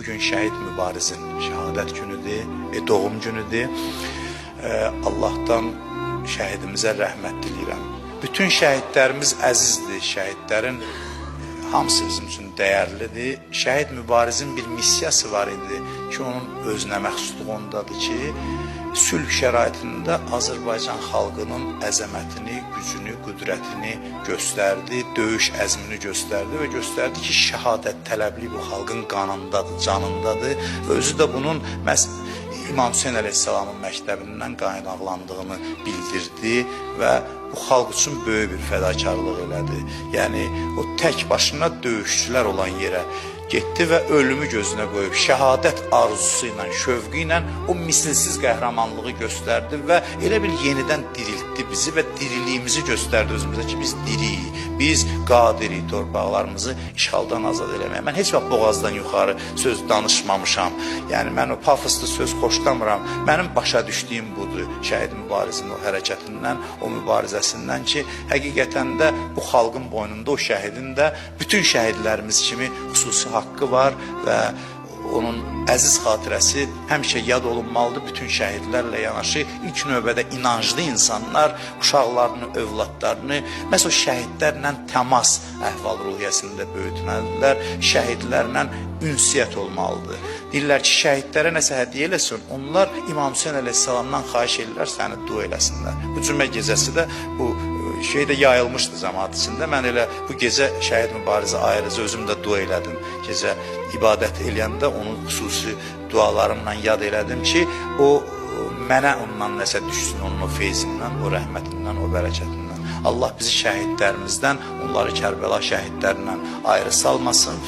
Bugün şəhid mübarizin şəhadət günüdür, doğum günüdür. Allah'tan şəhidimizə rəhmət diləyirəm. Bütün şəhidlərimiz əzizdir, şəhidlərin hamısı bizim üçün dəyərlidir. Şəhid mübarizin bir missiyası var idi ki, onun özünə məxsusluğu ondadır ki, sülh şəraitində Azərbaycan xalqının əzəmətini, gücünü, qüdrətini göstərdi, döyüş əzmini göstərdi və göstərdi ki, şəhadət tələbli bu xalqın qanındadır, canındadır və özü də bunun İmam Hüseyin əleyhissalamın məktəbindən qaynaqlandığını bildirdi və bu xalq üçün böyük bir fədakarlıq elədi. Yəni o tək başına döyüşçülər olan yerə getdi və ölümü gözünə qoyub şəhadət arzusu ilə, şövqü ilə o misilsiz qəhrəmanlığı göstərdi və elə bir yenidən diriltdi bizi və diriliyimizi göstərdi özümüzə ki, biz diriyik, biz qadirik torpaqlarımızı işğaldan azad eləməyə. Mən heç vaxt boğazdan yuxarı söz danışmamışam. Yəni mən o pafoslu söz xoşlamıram. Mənim başa düşdüyüm budur şəhid mübarizinin o hərəkətindən, o mübarizəsindən ki, həqiqətən də bu xalqın boynunda o şəhidin də bütün şəhidlərimiz kimi xüsusi haqqı var və onun əziz xatirəsi həmişə yad olunmalıdır bütün şəhidlərlə yanaşı. İlk növbədə inanclı insanlar uşaqlarını, övladlarını məhz o şəhidlərlə təmas əhval-ruhiyyəsində böyütməlidirlər. Şəhidlərlə ünsiyyət olmalıdır. Deyirlər ki, şəhidlərə nəsə hədiyyə eləsin, onlar İmam Hüseyin əleyhissalamdan xahiş edirlər, səni dua eləsinlər. Bu cümə gecəsi də bu şeydə yayılmışdı cəmaat içində. Mən elə bu gecə şəhid mübarizə ayrıca özüm də dua elədim. Gecə ibadət eləyəndə onun xüsusi dualarımla yad elədim ki, o mənə ondan nəsə düşsün, onun o feyzindən, o rəhmətindən, o bərəkətindən. Allah bizi şəhidlərimizdən, onları Kərbəla şəhidlərlə ayrı salmasın.